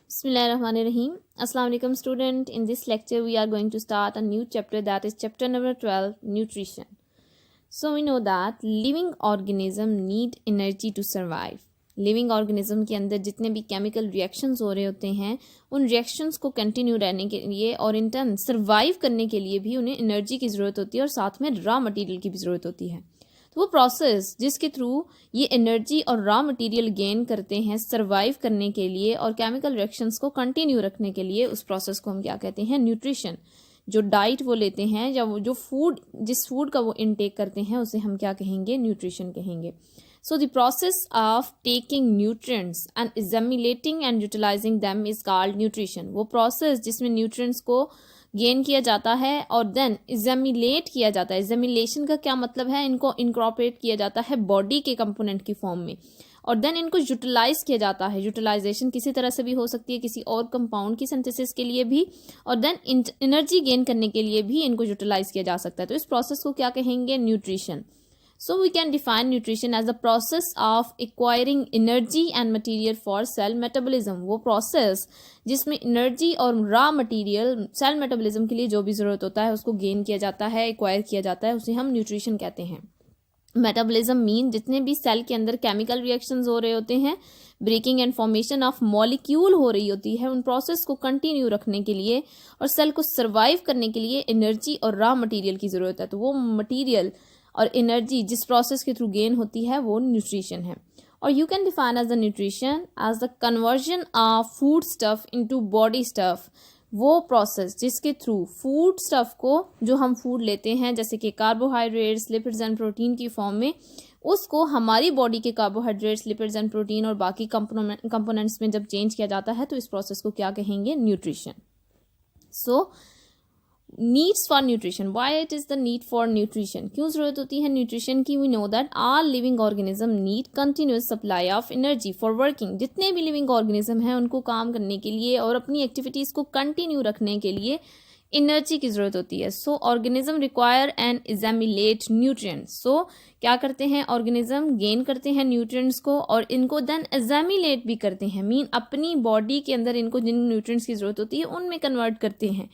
Bismillahirrahmanirrahim. Assalamu alaikum student. In this lecture we are going to start a new chapter, that is chapter number 12, nutrition. So we know that living organism need energy to survive. Living organism के अंदर जितने भी chemical reactions हो रहे होते हैं उन reactions को कंटिन्यू रहने के लिए और इन टर्न सर्वाइव करने के लिए भी उन्हें एनर्जी की ज़रूरत होती है और साथ में रॉ मटेरियल की भी ज़रूरत होती है। तो वो प्रोसेस जिसके थ्रू ये एनर्जी और रॉ मटेरियल गेन करते हैं सर्वाइव करने के लिए और केमिकल रिएक्शंस को कंटिन्यू रखने के लिए, उस प्रोसेस को हम क्या कहते हैं? न्यूट्रिशन। जो डाइट वो लेते हैं या वो जो फूड जिस फूड का वो इनटेक करते हैं उसे हम क्या कहेंगे? न्यूट्रिशन कहेंगे। So the process of taking nutrients and assimilating and utilizing them is called nutrition. वो process जिसमें nutrients को गेन किया जाता है और देन एग्जामिलेट किया जाता है। एग्जामिलेशन का क्या मतलब है? इनको इनकॉर्पोरेट किया जाता है बॉडी के कंपोनेंट की फॉर्म में और देन इनको यूटिलाइज किया जाता है। यूटिलाइजेशन किसी तरह से भी हो सकती है, किसी और कंपाउंड की सिंथेसिस के लिए भी और देन एनर्जी गेन करने के लिए भी इनको यूटिलाइज किया जा सकता है। तो इस प्रोसेस को क्या कहेंगे? Nutrition. So we can define nutrition as the process of acquiring energy and material for cell metabolism. वो process जिसमें energy और raw material cell metabolism के लिए जो भी ज़रूरत होता है उसको gain किया जाता है, acquire किया जाता है, उसे हम nutrition कहते हैं। मेटाबॉलिज्म मीन जितने भी सेल के अंदर केमिकल रिएक्शंस हो रहे होते हैं, breaking and formation of molecule हो रही होती है, उन प्रोसेस को कंटिन्यू रखने के लिए और सेल को सर्वाइव करने के लिए एनर्जी और रॉ मटेरियल की ज़रूरत है। तो वो मटेरियल और एनर्जी जिस प्रोसेस के थ्रू गेन होती है वो न्यूट्रिशन है। और you can define as the nutrition as the conversion of food stuff into body stuff. वो प्रोसेस जिसके थ्रू फूड स्टफ को, जो हम फूड लेते हैं जैसे कि कार्बोहाइड्रेट्स, लिपिड्स एंड प्रोटीन की फॉर्म में, उसको हमारी बॉडी के कार्बोहाइड्रेट्स, लिपिड्स एंड प्रोटीन और बाकी कंपोनेंट्स में जब चेंज किया जाता है तो इस प्रोसेस को क्या कहेंगे? Nutrition. So needs for nutrition, why it is the need for nutrition, क्यों ज़रूरत होती है न्यूट्रिशन की? We know that all living organism need continuous supply of energy for working. जितने भी लिविंग ऑर्गेनिज्म हैं उनको काम करने के लिए और अपनी एक्टिविटीज़ को कंटिन्यू रखने के लिए एनर्जी की ज़रूरत होती है। सो ऑर्गेनिज्म रिक्वायर एंड एग्जामिलेट न्यूट्रिएंट्स। सो क्या करते हैं? ऑर्गेनिज्म गेन करते हैं न्यूट्रिएंट्स को और इनको देन एग्जामिलेट भी करते हैं, मीन अपनी बॉडी के अंदर इनको जिन न्यूट्रिएंट्स की ज़रूरत होती है उनमें कन्वर्ट करते हैं।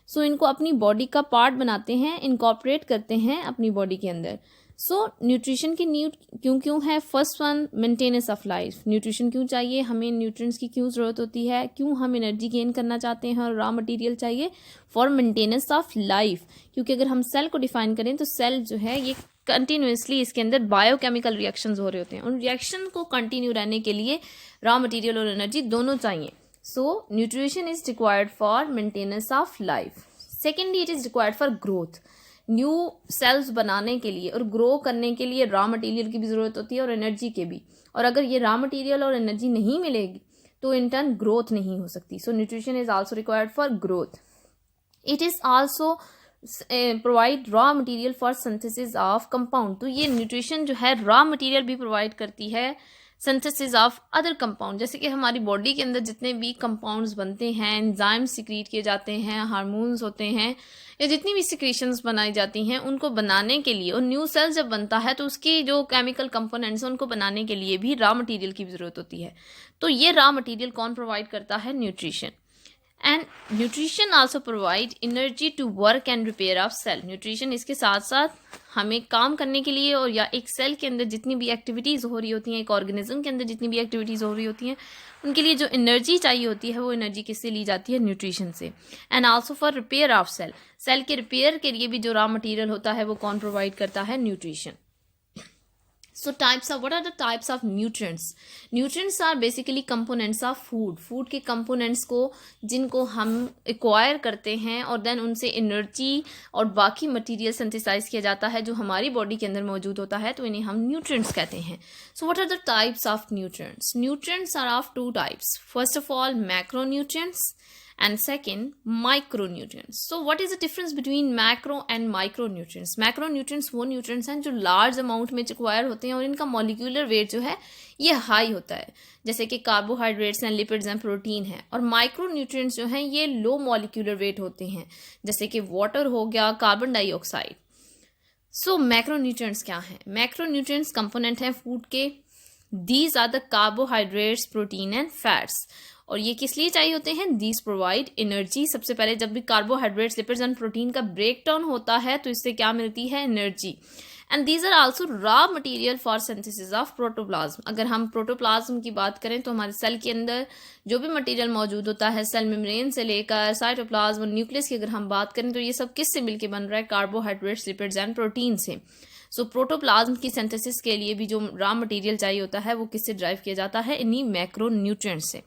सो इनको अपनी बॉडी का पार्ट बनाते हैं, इनकॉर्पोरेट करते हैं अपनी बॉडी के अंदर। सो न्यूट्रिशन की नीड क्यों है? First one, maintenance of life. Nutrition क्यों चाहिए हमें? न्यूट्रिएंट्स की क्यों ज़रूरत होती है? क्यों हम एनर्जी गेन करना चाहते हैं और रॉ मटेरियल चाहिए? For maintenance of life. क्योंकि अगर हम सेल को डिफाइन करें तो सेल जो है ये कंटिन्यूसली इसके अंदर बायोकेमिकल रिएक्शंस हो रहे होते हैं, उन रिएक्शन को कंटिन्यू रहने के लिए रॉ मटेरियल और एनर्जी दोनों चाहिए। So nutrition is required for maintenance of life. Secondly, it is required for growth. New sales बनाने के लिए और ग्रो करने के लिए रॉ मटेरियल की भी ज़रूरत होती है और एनर्जी के भी। और अगर ये रॉ मटेरियल और एनर्जी नहीं मिलेगी तो इन टर्न ग्रोथ नहीं हो सकती। So nutrition is also required for growth. It is also provide raw material for synthesis of compound. तो ये न्यूट्रिशन जो है रॉ मटेरियल भी प्रोवाइड करती है सिंथेसिस ऑफ अदर कंपाउंड। जैसे कि हमारी बॉडी के अंदर जितने भी कंपाउंड्स बनते हैं, एंजाइम्स सिक्रीट किए जाते हैं, हार्मोन्स होते हैं या जितनी भी सिक्रीशंस बनाई जाती हैं उनको बनाने के लिए, और न्यू सेल जब बनता है तो उसकी जो केमिकल कंपोनेंट्स हैं उनको बनाने के लिए भी रॉ मटेरियल की ज़रूरत होती है। तो ये रॉ मटेरियल कौन प्रोवाइड करता है? Nutrition. And nutrition also provide energy to work and repair of cell. Nutrition इसके साथ साथ हमें काम करने के लिए और या एक सेल के अंदर जितनी भी एक्टिविटीज़ हो रही होती हैं, एक ऑर्गेनिज्म के अंदर जितनी भी एक्टिविटीज़ हो रही होती हैं, उनके लिए जो एनर्जी चाहिए होती है वो एनर्जी किससे ली जाती है? न्यूट्रिशन से। And also for repair of cell, cell के रिपेयर के लिए भी जो रॉ मटेरियल होता है वो कौन प्रोवाइड करता है? Nutrition. So what are the types of nutrients? Nutrients are basically components of food. Food के components को जिनको हम acquire करते हैं और then उनसे energy और बाकी material synthesize किया जाता है जो हमारी body के अंदर मौजूद होता है, तो इन्हें हम nutrients कहते हैं। So what are the types of nutrients? Nutrients are of two types. First of all, macronutrients and second, micronutrients. So what is the difference between macro and micronutrients? Macronutrients वो nutrients हैं जो large amount में acquire होते हैं और इनका molecular weight जो है ये high होता है, जैसे कि कार्बोहाइड्रेट्स हैं, लिपिड्स हैं, प्रोटीन है। और माइक्रोन्यूट्रिएंट्स जो हैं ये लो molecular weight होते हैं, जैसे कि वाटर हो गया, कार्बन डाइऑक्साइड। सो मैक्रोन्यूट्रिएंट्स क्या हैं? मैक्रोन्यूट्रिएंट्स कंपोनेंट हैं फूड के। These are the carbohydrates, protein and fats. और ये किस लिए चाहिए होते हैं? These provide energy. सबसे पहले जब भी कार्बोहाइड्रेट्स, लिपिड्स एंड प्रोटीन का ब्रेक डाउन होता है तो इससे क्या मिलती है? Energy. And these are also raw material for synthesis of protoplasm. अगर हम प्रोटोप्लाज्म की बात करें तो हमारे सेल के अंदर जो भी मटेरियल मौजूद होता है, सेल मेम्ब्रेन से लेकर साइटोप्लाज्म और न्यूक्लियस की अगर हम बात करें तो ये सब किससे मिलकर बन रहा है? कार्बोहाइड्रेट्स, लिपिड्स एंड प्रोटीन से। सो प्रोटोप्लाज्म की सिंथेसिस के लिए भी जो रॉ मटेरियल चाहिए होता है वो किससे ड्राइव किया जाता है? इन्हीं मैक्रोन्यूट्रिएंट्स से।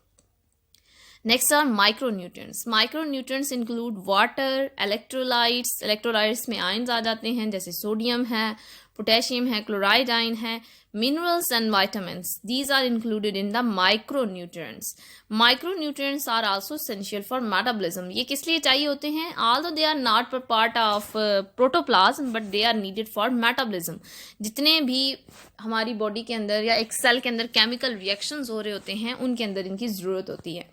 Next are micronutrients. Micronutrients include water, electrolytes. Electrolytes में आयंस आ जाते हैं जैसे सोडियम है, पोटेशियम है, क्लोराइड आयन है, minerals and vitamins. These are included in the micronutrients. Micronutrients are also essential for metabolism. ये किस लिए चाहिए होते हैं? Although they are not part of protoplasm but they are needed for metabolism. जितने भी हमारी बॉडी के अंदर या एक सेल के अंदर केमिकल रिएक्शंस हो रहे होते हैं उनके अंदर इनकी ज़रूरत होती है।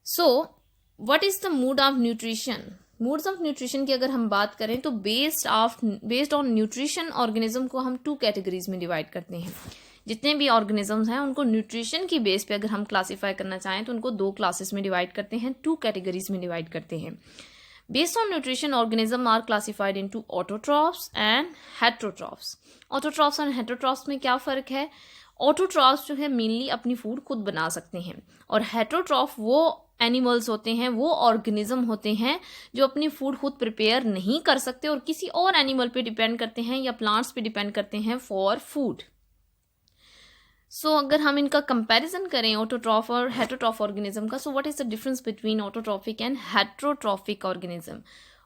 सो what is the mood off nutrition? Moods of nutrition की अगर हम बात करें तो बेस्ड ऑन न्यूट्रिशन ऑर्गेनिज्म को हम 2 कैटेगरीज में डिवाइड करते हैं। जितने भी ऑर्गेनिजम्स हैं उनको न्यूट्रिशन की बेस पे अगर हम क्लासीफाई करना चाहें तो उनको 2 क्लासेस में डिवाइड करते हैं, 2 कैटेगरीज में डिवाइड करते हैं। Based on nutrition organism are classified into autotrophs and heterotrophs. Autotrophs और हेटरोट्रॉफ्स में क्या फ़र्क है? ऑटोट्रॉफ्स जो है मेनली अपनी फूड खुद बना सकते हैं और हेटरोट्रॉफ वो एनिमल्स होते हैं, वो ऑर्गेनिज्म होते हैं जो अपनी फूड खुद प्रिपेयर नहीं कर सकते और किसी और एनिमल पे डिपेंड करते हैं या प्लांट्स पे डिपेंड करते हैं फॉर फूड। सो अगर हम इनका कंपैरिजन करें ऑटोट्रॉफ और हेटरोट्रॉफ ऑर्गेनिज्म का, so what is the difference between autotrophic and heterotrophic organism?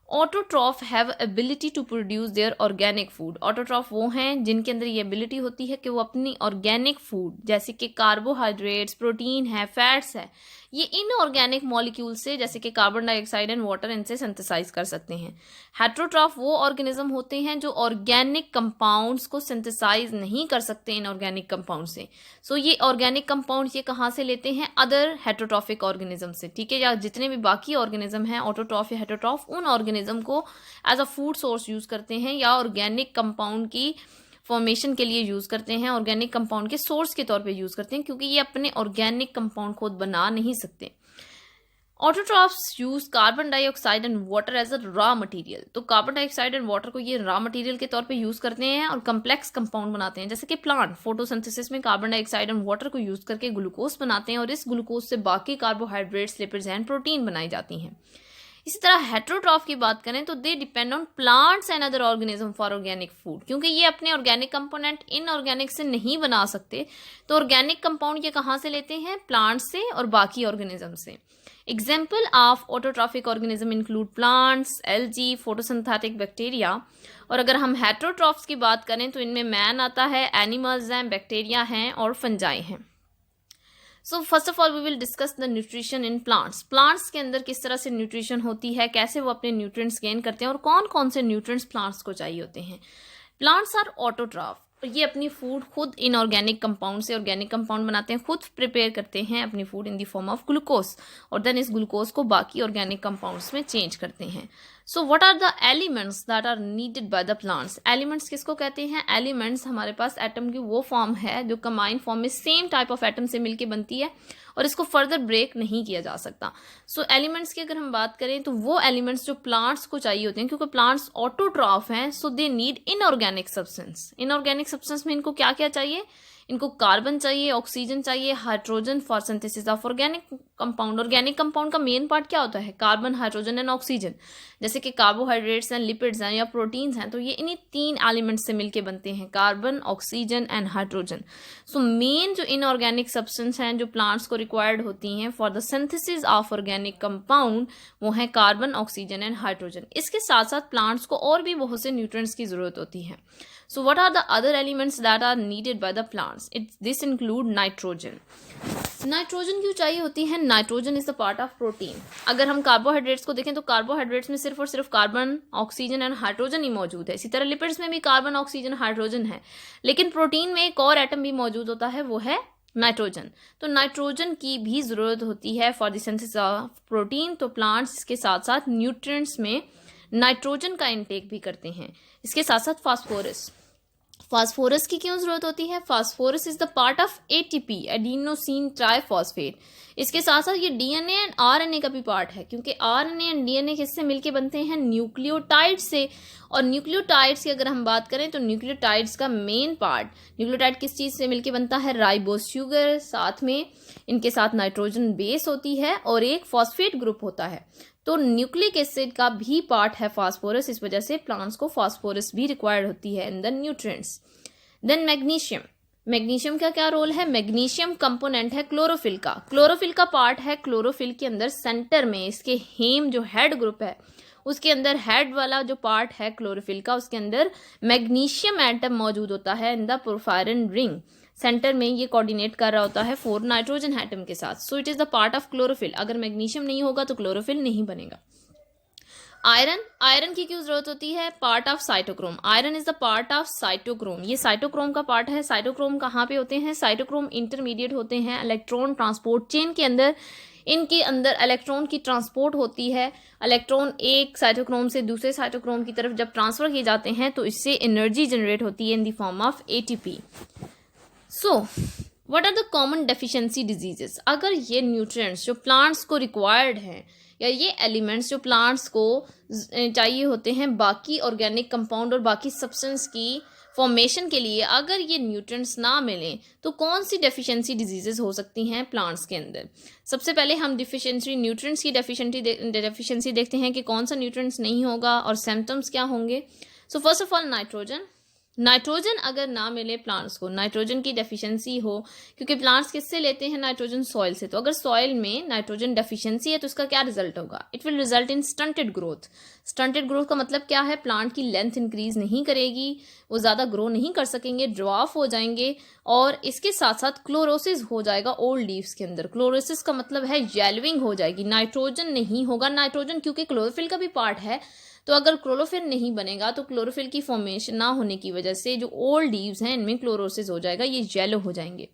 Autotroph have ability to produce their organic food. Autotroph वो हैं जिनके अंदर ये एबिलिटी होती है कि वो अपनी ऑर्गेनिक फूड जैसे कि कार्बोहाइड्रेट्स, प्रोटीन है, फैट्स है, ये इनऑर्गेनिक मॉलिक्यूल से जैसे कि कार्बन डाइऑक्साइड एंड वाटर इनसे सिंथेसाइज कर सकते हैं। हेटरोट्रॉफ वो ऑर्गेनिज्म होते हैं जो ऑर्गेनिक कंपाउंड्स को सिंथेसाइज नहीं कर सकते इनऑर्गेनिक कंपाउंड से। सो ये ऑर्गेनिक कंपाउंड ये कहाँ से लेते हैं? अदर हेटरोट्रॉफिक ऑर्गेनिज्म से, ठीक है, या जितने भी बाकी ऑर्गेनिज्म हैं ऑटोट्रॉफ या हेटरोट्रॉफ उन ऑर्गेनिज्म को as a food source use करते हैं या ऑर्गेनिक कंपाउंड की फॉर्मेशन के लिए यूज़ करते हैं, ऑर्गेनिक कंपाउंड के सोर्स के तौर पे यूज़ करते हैं क्योंकि ये अपने ऑर्गेनिक कंपाउंड खुद बना नहीं सकते। Autotrophs use carbon dioxide and water as a raw material. तो कार्बन डाइऑक्साइड एंड वाटर को ये रॉ मटेरियल के तौर पे यूज़ करते हैं और कम्प्लेक्स कंपाउंड बनाते हैं। जैसे कि प्लांट फोटोसिंथेसिस में कार्बन डाइऑक्साइड एंड वाटर को यूज़ करके ग्लूकोज बनाते हैं और इस ग्लूकोज से बाकी कार्बोहाइड्रेट्स, लिपिड्स एंड प्रोटीन बनाई जाती हैं। इसी तरह हेटरोट्रॉफ की बात करें तो they depend on plants and other organism for organic food. क्योंकि ये अपने ऑर्गेनिक कंपोनेंट इनऑर्गेनिक से नहीं बना सकते तो ऑर्गेनिक कंपाउंड ये कहाँ से लेते हैं? प्लांट्स से और बाकी ऑर्गेनिज्म से। Example of autotrophic organism include plants, algae, photosynthetic bacteria. और अगर हम हेटरोट्रॉफ्स की बात करें तो इनमें मैन आता है, एनिमल्स हैं, बैक्टीरिया हैं और फंजाई हैं। So first of all we will discuss the nutrition in plants. Plants के अंदर किस तरह से न्यूट्रिशन होती है, कैसे वो अपने न्यूट्रिएंट्स गेन करते हैं और कौन कौन से न्यूट्रिएंट्स प्लांट्स को चाहिए होते हैं। प्लांट्स आर ऑटोट्रॉफ, ये अपनी फूड खुद इनऑर्गेनिक कंपाउंड से ऑर्गेनिक कंपाउंड बनाते हैं, खुद प्रिपेयर करते हैं अपनी food in the form of glucose और देन इस ग्लूकोज को बाकी ऑर्गेनिक कंपाउंड्स में चेंज करते हैं। So what are the elements that are needed by the plants? Elements किसको कहते हैं? एलिमेंट्स हमारे पास एटम की वो फॉर्म है जो कंबाइंड फॉर्म में सेम टाइप ऑफ एटम से मिलकर बनती है और इसको फर्दर ब्रेक नहीं किया जा सकता। सो एलिमेंट्स की अगर हम बात करें तो वो एलिमेंट्स जो प्लांट्स को चाहिए होते हैं, क्योंकि प्लांट्स ऑटोट्रॉफ हैं so they need inorganic substance. Inorganic substance में इनको क्या क्या चाहिए? इनको कार्बन चाहिए, ऑक्सीजन चाहिए, hydrogen for synthesis of organic compound. Organic compound का मेन पार्ट क्या होता है? Carbon, hydrogen and oxygen. जैसे कि कार्बोहाइड्रेट्स एंड लिपिड्स हैं या प्रोटीन्स हैं तो ये इन्हीं 3 एलिमेंट्स से मिलके बनते हैं, carbon, oxygen and hydrogen. So main जो इनऑर्गेनिक सब्सटेंस हैं जो प्लांट्स को रिक्वायर्ड होती हैं for the synthesis of organic compound वो है कार्बन, ऑक्सीजन एंड हाइड्रोजन। इसके साथ साथ प्लांट्स को और भी बहुत से न्यूट्रिएंट्स की जरूरत होती है। So what are the other elements that are needed by the plants? This include nitrogen. Nitrogen क्यों चाहिए होती है? Nitrogen is the part of protein. अगर हम कार्बोहाइड्रेट्स को देखें तो कार्बोहाइड्रेट्स में सिर्फ और सिर्फ कार्बन, ऑक्सीजन एंड हाइड्रोजन ही मौजूद है। इसी तरह लिपिड्स में भी कार्बन, ऑक्सीजन, हाइड्रोजन है, लेकिन प्रोटीन में एक और एटम भी मौजूद होता है, वो है नाइट्रोजन। तो नाइट्रोजन की भी ज़रूरत होती है for the synthesis of protein. तो प्लांट्स के साथ साथ न्यूट्रिएंट्स में नाइट्रोजन का इंटेक भी करते हैं। इसके साथ साथ फास्फोरस। फास्फोरस की क्यों जरूरत होती है? Phosphorus is the part of ATP, adenosine triphosphate. इसके साथ साथ ये डीएनए एंड आरएनए का भी पार्ट है, क्योंकि आरएनए एंड डीएनए किससे मिलके बनते हैं? न्यूक्लियोटाइड से। और न्यूक्लियोटाइड्स की अगर हम बात करें तो न्यूक्लियोटाइड्स का मेन पार्ट, न्यूक्लियोटाइड किस चीज़ से मिलके बनता है? राइबोस शुगर, साथ में इनके साथ नाइट्रोजन बेस होती है और एक फॉस्फेट ग्रुप होता है। तो न्यूक्लिक एसिड का भी पार्ट है फास्फोरस, इस वजह से प्लांट्स को फास्फोरस भी रिक्वायर्ड होती है in the nutrients. Then magnesium, magnesium का क्या रोल है? मैग्नीशियम कंपोनेंट है क्लोरोफिल का, क्लोरोफिल का पार्ट है। क्लोरोफिल के अंदर सेंटर में इसके हेम जो हेड ग्रुप है उसके अंदर हेड वाला जो पार्ट है क्लोरोफिल का, उसके अंदर मैग्नीशियम एटम मौजूद होता है in the porphyrin ring. Centre में ये कोऑर्डिनेट कर रहा होता है 4 नाइट्रोजन एटम के साथ। So it is the part of chlorophyll. अगर मैग्नीशियम नहीं होगा तो क्लोरोफिल नहीं बनेगा। आयरन, आयरन की क्यों जरूरत होती है? Part of cytochrome. Iron is the part of cytochrome, ये साइटोक्रोम का पार्ट है। साइटोक्रोम कहाँ पे होते हैं? साइटोक्रोम इंटरमीडिएट होते हैं इलेक्ट्रॉन ट्रांसपोर्ट चेन के अंदर। इनके अंदर इलेक्ट्रॉन की ट्रांसपोर्ट होती है। इलेक्ट्रॉन एक साइटोक्रोम से दूसरे साइटोक्रोम की तरफ जब ट्रांसफर किए जाते हैं तो इससे एनर्जी जनरेट होती है in the form of ATP. So what are the common deficiency diseases? अगर ये न्यूट्रिएंट्स जो प्लांट्स को रिक्वायर्ड हैं या ये एलिमेंट्स जो प्लांट्स को चाहिए होते हैं बाकी ऑर्गेनिक कंपाउंड और बाकी सब्सटेंस की फॉर्मेशन के लिए, अगर ये न्यूट्रिएंट्स ना मिलें तो कौन सी डेफिशिएंसी डिजीजेस हो सकती हैं प्लांट्स के अंदर? सबसे पहले हम डिफिशिएंसी न्यूट्रिएंट्स की डेफिशिएंसी देखते हैं कि कौन सा न्यूट्रिएंट्स नहीं होगा और सिम्टम्स क्या होंगे। सो first of all nitrogen. Nitrogen अगर ना मिले प्लांट्स को, नाइट्रोजन की डेफिशिएंसी हो, क्योंकि प्लांट्स किससे लेते हैं नाइट्रोजन? सॉइल से। तो अगर सॉइल में नाइट्रोजन डेफिशिएंसी है तो इसका क्या रिजल्ट होगा? It will result in stunted growth. Stunted growth का मतलब क्या है? प्लांट की लेंथ इंक्रीज नहीं करेगी, वो ज़्यादा ग्रो नहीं कर सकेंगे, ड्रॉफ हो जाएंगे और इसके साथ साथ क्लोरोसिस हो जाएगा ओल्ड लीव्स के अंदर। क्लोरोसिस का मतलब है येलोइंग हो जाएगी, नाइट्रोजन नहीं होगा। नाइट्रोजन क्योंकि क्लोरोफिल का भी पार्ट है, तो अगर क्लोरोफिल नहीं बनेगा तो क्लोरोफिल की फॉर्मेशन ना होने की वजह से जो ओल्ड लीव्स हैं इनमें क्लोरोसिस हो जाएगा, ये येलो हो जाएंगे।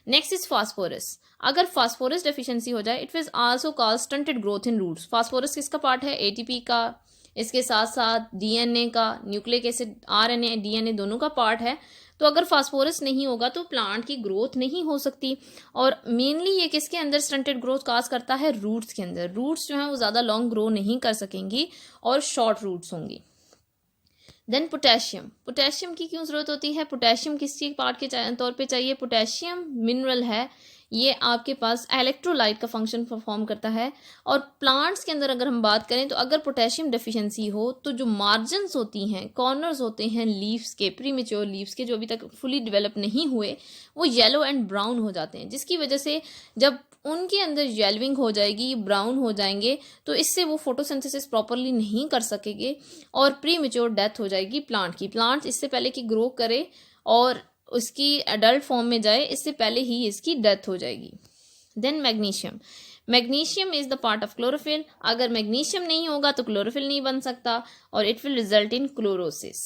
Next is phosphorus. अगर फास्फोरस डेफिशिएंसी हो जाए it will also cause stunted growth in roots. Phosphorus किसका पार्ट है? एटीपी का, इसके साथ साथ डीएनए का, न्यूक्लिक एसिड आरएनए डीएनए दोनों का पार्ट है। तो अगर फास्फोरस नहीं होगा तो प्लांट की ग्रोथ नहीं हो सकती। और मेनली ये किसके अंदर स्टंटेड ग्रोथ काज करता है? रूट्स के अंदर। रूट्स जो हैं वो ज़्यादा लॉन्ग ग्रो नहीं कर सकेंगी और शॉर्ट रूट्स होंगी। Then potassium. पोटेशियम की क्यों ज़रूरत होती है? पोटेशियम किस चीज़ पार्ट के तौर पे चाहिए? पोटेशियम मिनरल है, ये आपके पास इलेक्ट्रोलाइट का फंक्शन परफॉर्म करता है। और प्लांट्स के अंदर अगर हम बात करें तो अगर पोटेशियम डेफिशिएंसी हो तो जो मार्जिन्स होती हैं, कॉर्नर्स होते हैं लीव्स के, प्रीमेच्योर लीव्स के जो अभी तक फुली डेवलप नहीं हुए, वो येलो एंड ब्राउन हो जाते हैं, जिसकी वजह से जब उनके अंदर येलोइंग हो जाएगी, ब्राउन हो जाएंगे, तो इससे वो फोटोसिंथेसिस प्रॉपरली नहीं कर सकेंगे और प्रीमेच्योर डेथ हो जाएगी प्लांट की। प्लांट इससे पहले कि ग्रो करे और उसकी एडल्ट फॉर्म में जाए, इससे पहले ही इसकी डेथ हो जाएगी। Then magnesium. Magnesium is the part of chlorophyll. अगर मैग्नीशियम नहीं होगा तो क्लोरोफिल नहीं बन सकता और it will result in chlorosis.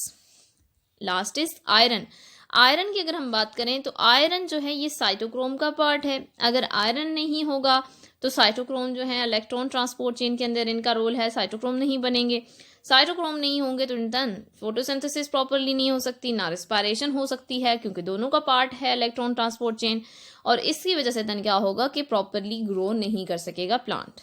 Last is iron. Iron की अगर हम बात करें तो आयरन जो है ये साइटोक्रोम का पार्ट है। अगर आयरन नहीं होगा तो साइटोक्रोम जो है इलेक्ट्रॉन ट्रांसपोर्ट चेन के अंदर इनका रोल है, साइटोक्रोम नहीं बनेंगे। साइटोक्रोम नहीं होंगे तो इंटन फोटोसिंथेसिस प्रॉपरली नहीं हो सकती, ना रेस्पिरेशन हो सकती है, क्योंकि दोनों का पार्ट है इलेक्ट्रॉन ट्रांसपोर्ट चेन। और इसकी वजह से then क्या होगा कि प्रॉपरली ग्रो नहीं कर सकेगा plant.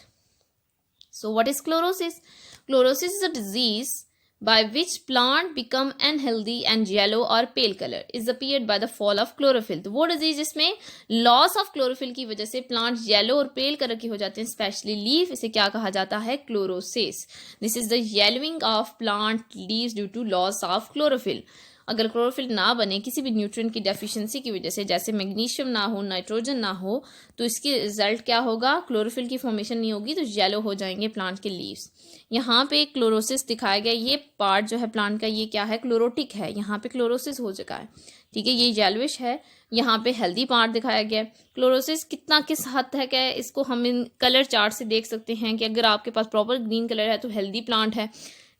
So what is chlorosis? Chlorosis is a disease by which plant become unhealthy and yellow or pale color is appeared by the fall of chlorophyll। तो वो डिजीज जिसमें लॉस ऑफ क्लोरोफिल की वजह से plant yellow और पेल colour के हो जाते हैं, स्पेशली लीफ, इसे क्या कहा जाता है? Chlorosis. This is the yellowing of plant leaves due to loss of chlorophyll. अगर क्लोरोफिल ना बने किसी भी न्यूट्रिएंट की डेफिशिएंसी की वजह से, जैसे मैग्नीशियम ना हो, नाइट्रोजन ना हो, तो इसकी रिजल्ट क्या होगा? क्लोरोफिल की फॉर्मेशन नहीं होगी तो येलो हो जाएंगे प्लांट के लीव्स। यहाँ पे क्लोरोसिस दिखाया गया, ये पार्ट जो है प्लांट का ये क्या है? क्लोरोटिक है, यहाँ पे क्लोरोसिस हो चुका है, ठीक है, ये येलोइश है। यहाँ पे हेल्दी पार्ट दिखाया गया है। क्लोरोसिस कितना किस हद तक है इसको हम इन कलर चार्ट से देख सकते हैं कि अगर आपके पास प्रॉपर ग्रीन कलर है तो हेल्दी प्लांट है,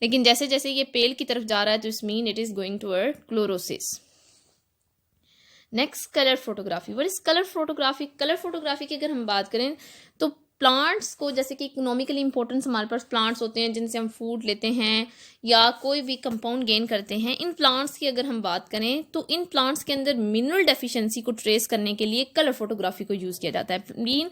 लेकिन जैसे जैसे ये पेल की तरफ जा रहा है तो इस mean it is going toward chlorosis. Next colour photography. What is colour photography? Colour photography की अगर हम बात करें तो प्लांट्स को, जैसे कि इकोनॉमिकली इंपॉर्टेंस हमारे पास प्लांट्स होते हैं जिनसे हम फूड लेते हैं या कोई भी कंपाउंड गेन करते हैं, इन प्लांट्स की अगर हम बात करें तो इन प्लांट्स के अंदर मिनरल डेफिशिएंसी को ट्रेस करने के लिए कलर फोटोग्राफी को यूज़ किया जाता है। मीन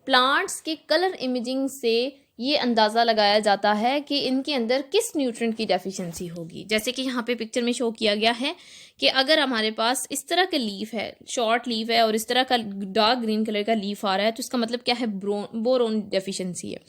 प्लांट्स के कलर इमेजिंग से ये अंदाज़ा लगाया जाता है कि इनके अंदर किस न्यूट्रिएंट की डेफिशिएंसी होगी। जैसे कि यहाँ पे पिक्चर में शो किया गया है कि अगर हमारे पास इस तरह का लीफ है, शॉर्ट लीफ है, और इस तरह का डार्क ग्रीन कलर का लीफ आ रहा है, तो इसका मतलब क्या है, बोरोन डेफिशिएंसी है।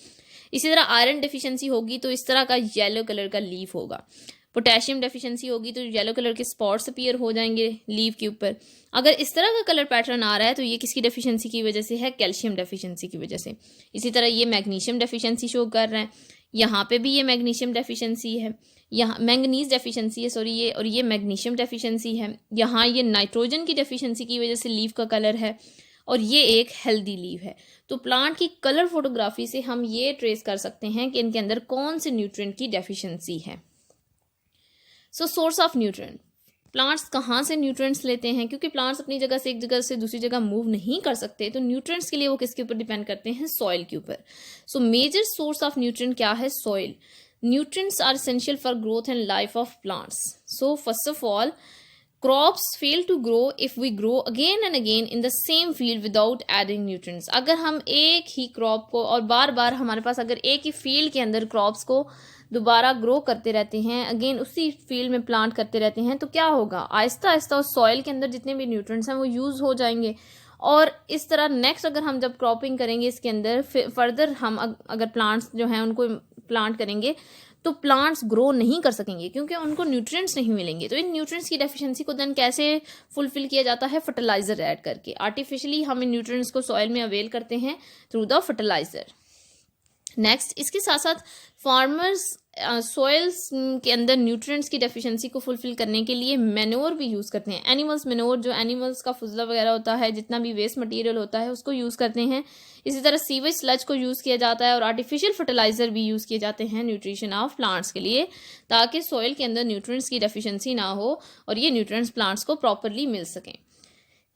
इसी तरह आयरन डेफिशिएंसी होगी तो इस तरह का येलो कलर का लीफ होगा। पोटेशियम डेफिशिएंसी होगी तो येलो कलर के स्पॉट्स अपीयर हो जाएंगे लीफ के ऊपर। अगर इस तरह का कलर पैटर्न आ रहा है तो ये किसकी डेफिशिएंसी की वजह से है, कैल्शियम डेफिशिएंसी की वजह से। इसी तरह ये मैग्नीशियम डेफिशिएंसी शो कर रहा है, यहाँ पे भी ये मैग्नीशियम डेफिशिएंसी है, यहाँ मैंगनीज डेफिशिएंसी है सॉरी ये, और ये मैग्नीशियम डेफिशिएंसी है। यहाँ ये नाइट्रोजन की डेफिशिएंसी की वजह से लीफ का कलर है, और ये एक हेल्दी लीफ है। तो प्लांट की कलर फोटोग्राफी से हम ये ट्रेस कर सकते हैं कि इनके अंदर कौन से न्यूट्रिएंट की डेफिशिएंसी है। सो सोर्स ऑफ न्यूट्रिएंट, प्लांट्स कहाँ से न्यूट्रिएंट्स लेते हैं, क्योंकि प्लांट्स अपनी जगह से एक जगह से दूसरी जगह मूव नहीं कर सकते, तो न्यूट्रिएंट्स के लिए वो किसके ऊपर डिपेंड करते हैं, सॉइल के ऊपर। So major source of nutrient क्या है, soil. Nutrients are essential for growth and life of plants. So first of all, crops fail to grow if we grow again and again in the same field without adding nutrients। अगर हम एक ही crop को, और बार बार हमारे पास अगर एक ही field के अंदर क्रॉप्स को दोबारा ग्रो करते रहते हैं, अगेन उसी फील्ड में प्लांट करते रहते हैं, तो क्या होगा, आहिस्ता आहिस्ता उस सॉइल के अंदर जितने भी न्यूट्रिएंट्स हैं वो यूज़ हो जाएंगे। और इस तरह नेक्स्ट अगर हम जब क्रॉपिंग करेंगे इसके अंदर फर्दर हम अगर प्लांट्स जो हैं उनको प्लांट करेंगे तो प्लांट्स ग्रो नहीं कर सकेंगे क्योंकि उनको न्यूट्रिएंट्स नहीं मिलेंगे। तो इन न्यूट्रिएंट्स की डेफिशिएंसी को देन कैसे फुलफिल किया जाता है, फर्टिलाइजर ऐड करके। आर्टिफिशियली हम इन न्यूट्रिएंट्स को सॉइल में अवेल करते हैं थ्रू द फर्टिलाइजर। नेक्स्ट, इसके साथ साथ फार्मर्स सॉइल्स के अंदर न्यूट्रिएंट्स की डेफिशिएंसी को फुलफिल करने के लिए मैन्योर भी यूज़ करते हैं। एनिमल्स मैन्योर, जो एनिमल्स का फुजला वगैरह होता है, जितना भी वेस्ट मटेरियल होता है उसको यूज़ करते हैं। इसी तरह सीवेज स्लज को यूज़ किया जाता है, और आर्टिफिशियल फर्टिलाइजर भी यूज़ किए जाते हैं न्यूट्रिशन ऑफ प्लांट्स के लिए, ताकि सॉइल के अंदर न्यूट्रिएंट्स की डेफिशिएंसी ना हो और ये न्यूट्रिएंट्स प्लांट्स को प्रॉपरली मिल सकें।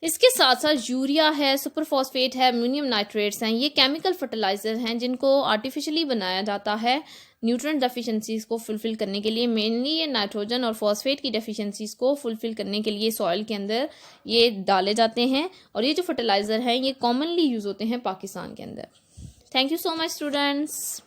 इसके साथ साथ यूरिया है, सुपर फॉस्फेट है, अमोनियम नाइट्रेट्स हैं, ये केमिकल फर्टिलाइजर हैं जिनको आर्टिफिशियली बनाया जाता है न्यूट्रिएंट डेफिशिएंसीज को फुलफिल करने के लिए। मेनली ये नाइट्रोजन और फॉस्फेट की डेफिशिएंसीज को फुलफिल करने के लिए सॉइल के अंदर ये डाले जाते हैं, और ये जो फर्टिलाइजर हैं ये कॉमनली यूज़ होते हैं पाकिस्तान के अंदर। Thank you so much students.